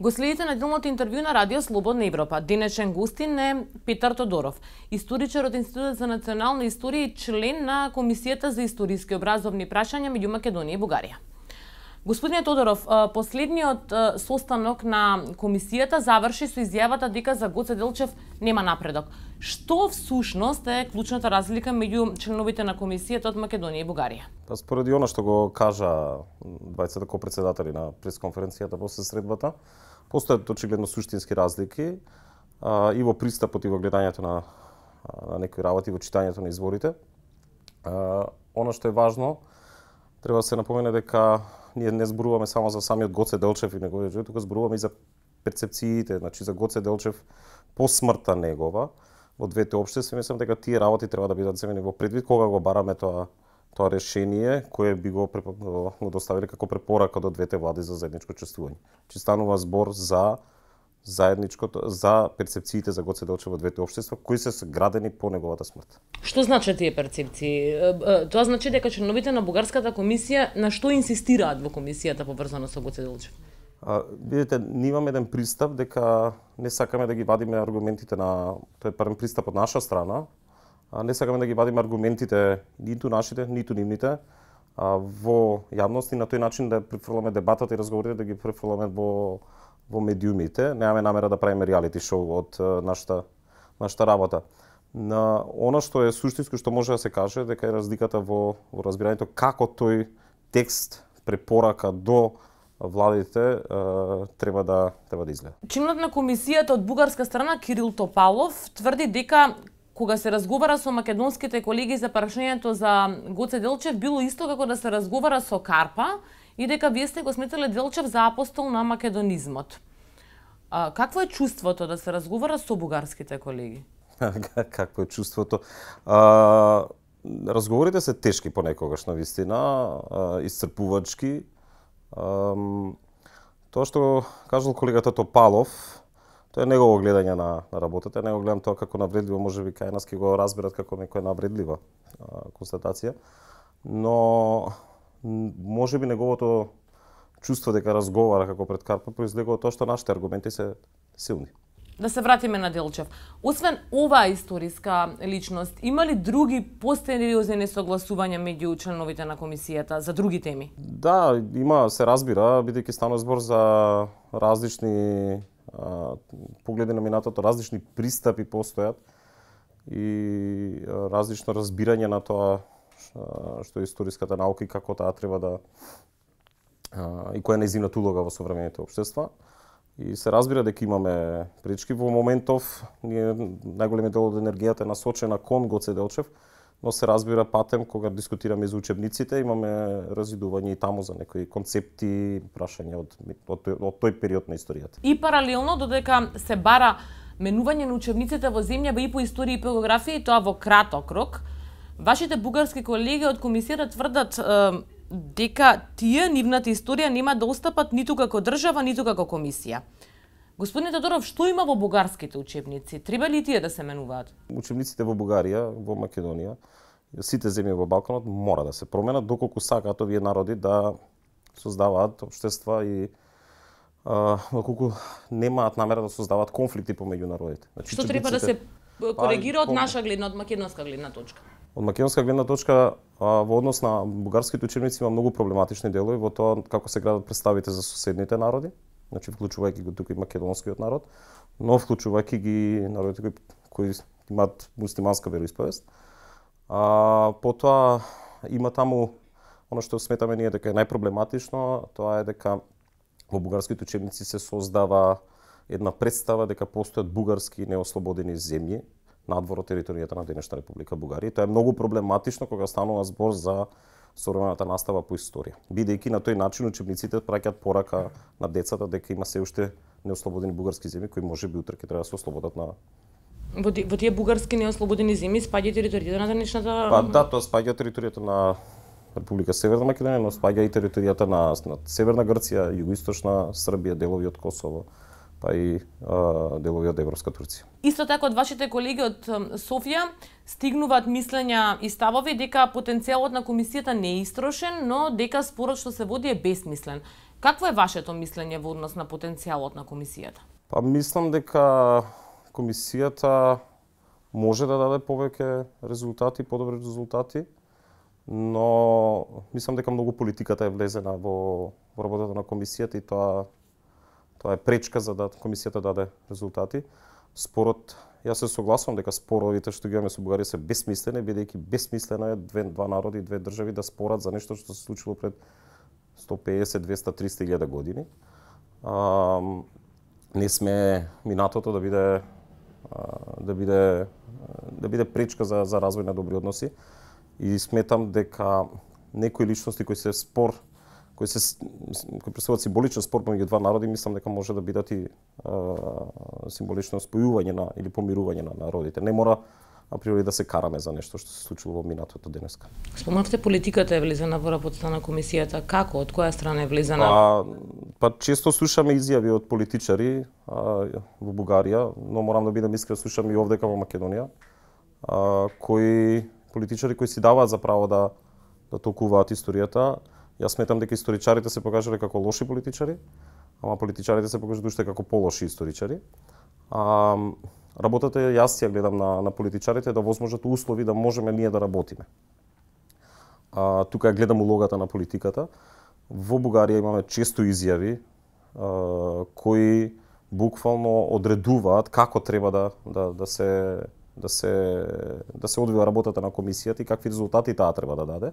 Го следите неделното интервју на Радио Слободна Европа. Денешен гостин е Петар Тодоров, историчар од Институтот за национална историја и член на Комисијата за историски образовни прашања меѓу Македонија и Бугарија. Господине Тодоров, последниот состанок на комисијата заврши со изјавата дека за Гоце Делчев нема напредок. Што всушност е клучната разлика меѓу членовите на комисијата од Македонија и Бугарија? Па спореди она што го кажа двајцата копредседатели на пресконференцијата после средбата, постојат очигледно суштински разлики и во пристапот и во гледањето на некои работи, во читањето на изворите. Она што е важно, треба да се напомене дека ние не зборуваме само за самиот Гоце Делчев и неговиот живот, туку зборуваме и за перцепциите, значи за Гоце Делчев по смртта негова во двете општества. Мислам дека тие работи треба да бидат земени во предвид кога го бараме тоа решение кое би го доставиле како препорака до двете влади за заедничко чествување. Че станува збор за заедничкото, за перцепциите за Гоце Делчев во двете општества кои се градени по неговата смрт. Што значат тие перцепции? Тоа значи дека членовите на бугарската комисија на што инсистираат во комисијата поврзано со Гоце Делчев? Видите, ние имаме еден пристап дека не сакаме да ги вадиме аргументите на тој парен пристап од наша страна, не сакаме да ги вадиме аргументите ниту нашите, ниту нивните во јавност и на тој начин да префрламе дебатата и разговорите да ги префрламе во медиумите. Немаме намера да правиме реалити шоу од нашата работа. На она што е суштинско што може да се каже дека е разликата во разбирањето како тој текст препорака до владите треба да изгледа. Членот на комисијата од бугарска страна Кирил Топалов тврди дека кога се разговара со македонските колеги за прашањето за Гоце Делчев било исто како да се разговара со Карпа и дека вие сте го сметале Делчев за апостол на македонизмот. Какво е чувството да се разговара со бугарските колеги? Какво е чувството? Разговорите се тешки понекогаш, на вистина, исцрпувачки. Тоа што кажал колегата Топалов, тоа е негово гледање на работата. Не го гледам тоа како навредливо, можеби кај нас ќе го разберат како некоја навредлива констатација. Но можеби неговото чувство дека разговара како пред Карпа произлегува тоа што нашите аргументи се силни. Да се вратиме на Делчев. Освен оваа историска личност, има ли други посериозни согласувања меѓу членовите на комисијата за други теми? Да, има, се разбира, бидејќи станува збор за различни погледи на минатото, различни пристапи постојат и различно разбирање на тоа што е историската наука и како таа треба да и која е нејзината улога во современите општества. И се разбира дека имаме пречки во моментов, ние најголемиот дел од енергијата е насочена кон Гоце Делчев, но се разбира патем кога дискутираме за учебниците, имаме разидување и таму за некои концепти, прашања од тој период на историјата. И паралелно додека се бара менување на учебниците во земјава и по историја и по географија и тоа во краток рок, вашите бугарски колеги од комисијата тврдат дека тие, нивната историја, нема да остапат ниту како држава, ниту како комисија. Господине Тодоров, што има во бугарските учебници? Треба ли тие да се менуваат? Учебниците во Бугарија, во Македонија, сите земји во Балканот мора да се променат доколку сакаат овие народи да создаваат општества и доколку немаат намера да создаваат конфликти помеѓу народите. Значи, што треба да се коригира од наша гледна, од македонска гледна точка? Од македонска гледна точка, во однос на бугарските учебници има многу проблематични делови во тоа како се градат представите за соседните народи, значи вклучувајќи го тука и македонскиот народ, но вклучувајќи ги народите кои имаат муслиманска вероисповест. Потоа има таму она што сметаме ние дека е најпроблематично, тоа е дека во бугарските учебници се создава една представа дека постојат бугарски неослободени земји надвор од територијата на денешна Република Бугарија. Тоа е многу проблематично кога станува збор за современата настава по историја. Бидејќи на тој начин учебниците праќаат порака на децата дека има се уште неослободени бугарски земји кои можеби утре ќе треба да се ослободат на Во тие бугарски неослободени земји спаѓа територијата на денешната да, тоа спаѓа територијата на Република Северна Македонија, но спаѓа и територијата на Северна Грција, југоисточна Србија, делови од Косово, па и делови од Европска Турција. Исто така од вашите колеги од Софија стигнуваат мислења и ставови дека потенцијалот на комисијата не е истрошен, но дека спорот што се води е бесмислен. Какво е вашето мислење во однос на потенцијалот на комисијата? Па мислам дека комисијата може да даде повеќе резултати, подобри резултати, но мислам дека многу политиката е влезена во работата на комисијата и тоа е пречка за да комисијата даде резултати. Спорот, јас се согласувам дека споровите што ги имаме со Бугарија се бесмислени, бидејќи бесмислено е два народи, две држави да спорат за нешто што се случило пред 150, 200, 300 илјада години. Не сме минатото да биде пречка за развој на добри односи и сметам дека некои личности кои представуваат символичен спор меѓу два народи, мислам дека може да бидат и символично спојување или помирување на народите. Не мора априори да се караме за нешто што се случило во минатото денеска. Спомнавте политиката е влезена во работата на комисијата. Како? Од која страна е влезена? Па често слушаме изјави од политичари во Бугарија, но морам да бидам искрен, слушам и овдека во Македонија, политичари кои си даваат за право да толкуваат историјата. Јас сметам дека историчарите се покажале како лоши политичари, ама политичарите се покажале уште како полоши историчари. Работата јас ја гледам на политичарите да возможат услови да можеме ние да работиме. Тука ја гледам улогата на политиката. Во Бугарија имаме често изјави кои буквално одредуваат како треба да се одвива работата на комисијата и какви резултати таа треба да даде.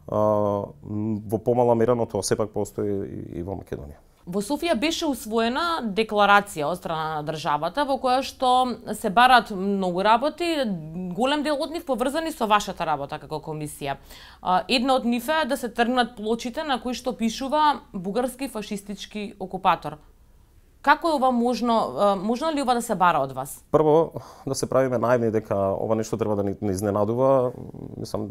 Во помала мера, но тоа сепак постои и во Македонија. Во Софија беше усвоена декларација од страна на државата во која што се барат многу работи, голем дел од нив поврзани со вашата работа како комисија. Една од нив е да се тргнат плочите на кои што пишува бугарски фашистички окупатор. Како е ова можно? Можно ли ова да се бара од вас? Прво, да се правиме наивни дека ова нешто треба да не изненадува, мислам,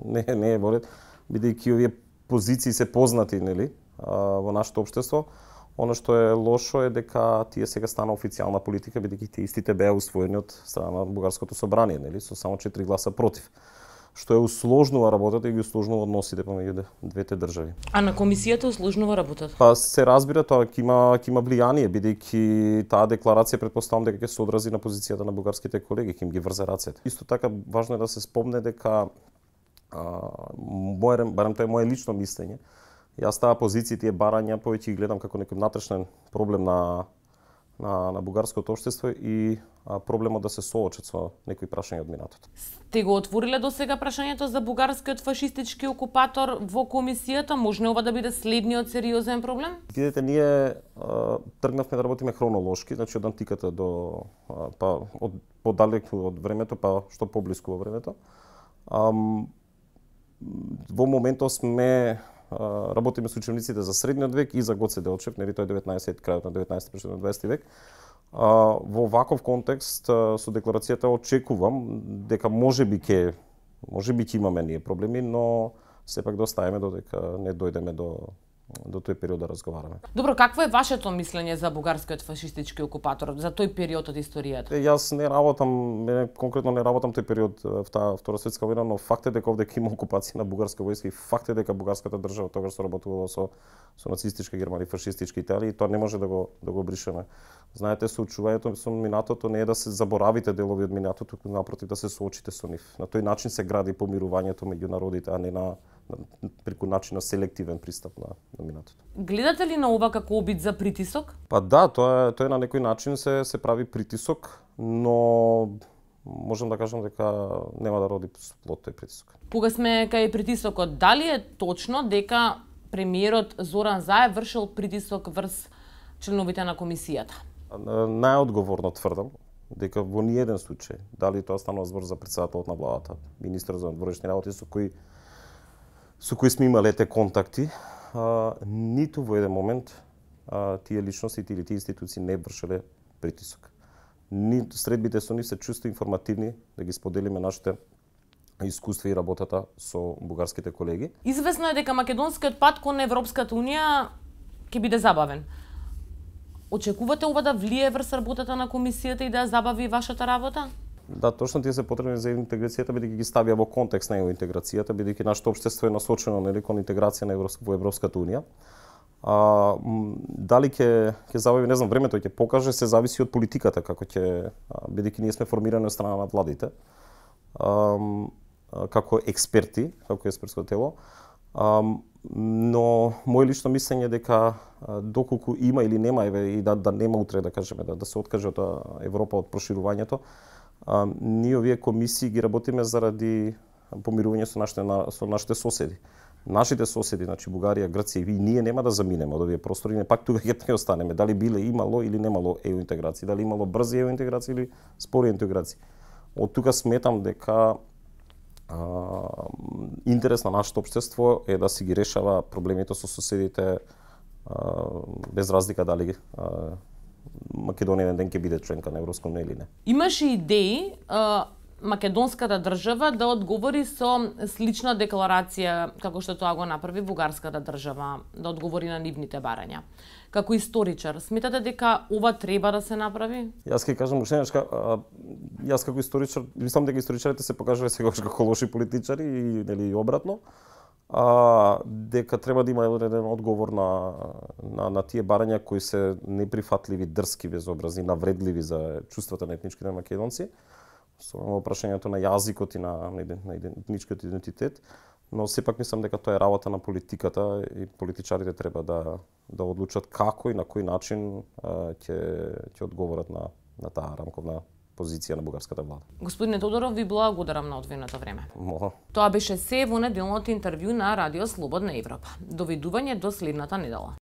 не е во ред, бидејќи овие позиции се познати, нели, во нашето општество. Оно што е лошо е дека тие сега стана официјална политика, бидејќи тие истите беа усвоени од страна на Бугарското собрание, нели, со само 4 гласа против. Што е усложнува работата и ги усложнува односите помеѓу двете држави. А на комисијата усложнува работата? Па се разбира, тоа ќе има влијание, бидејќи таа декларација претпоставам дека ќе се одрази на позицијата на бугарските колеги, ќе им ги врзе рацете. Исто така важно е да се спомне дека барем тоа е мое лично мислење. Јас таа позиција тие барања повеќе ги гледам како некој внатрешен проблем на бугарското општество и проблемот да се соочат со некои прашања од минатото. Сте го отвориле досега прашањето за бугарскиот фашистички окупатор во комисијата? Може ова да биде следниот сериозен проблем? Видете, ние тргнавме да работиме хронолошки, значи од антиката од подалеку од времето, па што поблиску во времето. Во моментот работиме со учениците за средниот век и за Гоце Делчев, нели тој 19 крајот на 19 почетокот на 20 век. Во ваков контекст со декларацијата очекувам дека можеби ќе имаме ние проблеми, но сепак да оставиме додека не дојдеме до тој период да разговараме. Добро, какво е вашето мислење за бугарскиот фашистички окупатор, за тој период од историјата? Јас конкретно не работам тој период Втора светска војна, но факт е дека овде има окупација на бугарска војска и факт е дека бугарската држава тогаш соработувала со нацистичка Германија и фашистичка Италија и тоа не може да го бришеме. Знаете, соочувањето со минатото не е да се заборавите делови од минатото, туку напротив да се соочите со нив. На тој начин се гради помирувањето меѓу народите, а не преку начин на селективен пристап на минатото. Гледате ли на ова како обид за притисок? Па да, тоа е на некој начин се прави притисок, но можам да кажам дека нема да роди плод тој притисок. Кога сме кај притисокот, дали е точно дека премиерот Зоран Заев вршил притисок врз членовите на комисијата? Најодговорно тврдам дека во ниеден случај, дали тоа станува збор за председателот на владата, министер за внатрешни работи со кои сме имале те контакти, ниту во еден момент тие личности или тие институции не вршеле притисок. Средбите со нив се чисто информативни, да ги споделиме нашите искуства и работата со бугарските колеги. Известно е дека македонскиот пат кон Европската унија ќе биде забавен. Очекувате ова да влие врз работата на комисијата и да ја забави вашата работа? Да, точно тие се потребни за интеграцијата, бидејќи ги ставија во контекст на интеграцијата, бидејќи нашето општество е насочено кон интеграција во Европската унија. Дали ќе забави, не знам, времето ќе покаже, се зависи од политиката како ќе, бидејќи ние сме формирани од страна на владите. Како експерти, како експертско тело. Но мој лично мислење е дека доколку има или нема и да нема утре да кажеме да се откаже од Европа од проширувањето, ние овие комисии ги работиме заради помирување со нашите соседи. Нашите соседи, значи Бугарија, Грција и ние нема да заминеме од овие простори, не пак тука ќе останеме, дали биле имало или немало EU интеграција, дали имало брзи EU интеграција или спори интеграција. Од тука сметам дека интерес на нашето општество е да си ги решава проблемите со соседите без разлика дали Македонија ден ќе биде членка на Европска унија или не. Имаше идеи македонската држава да одговори со слична декларација како што тоа го направи бугарската држава, да одговори на нивните барања. Како историчар, сметате дека ова треба да се направи? Јас ќе кажам уште јас како историчар, мислам дека историчарите се покажале секогаш како лоши политичари и нели обратно. Дека треба да има еден одговор на тие барања кои се неприфатливи, дрски, безобразни, навредливи за чувствата на етничките македонци. Со прашањето на јазикот и на етничкиот идентитет, но сепак мислам дека тоа е работа на политиката и политичарите треба да одлучат како и на кој начин ќе одговорат на таа рамковна позиција на бугарската влада. Господине Тодоров, ви благодарам на одвоеното време. Мола. Тоа беше се во неделното интервју на Радио Слободна Европа. Довидување до следната недела.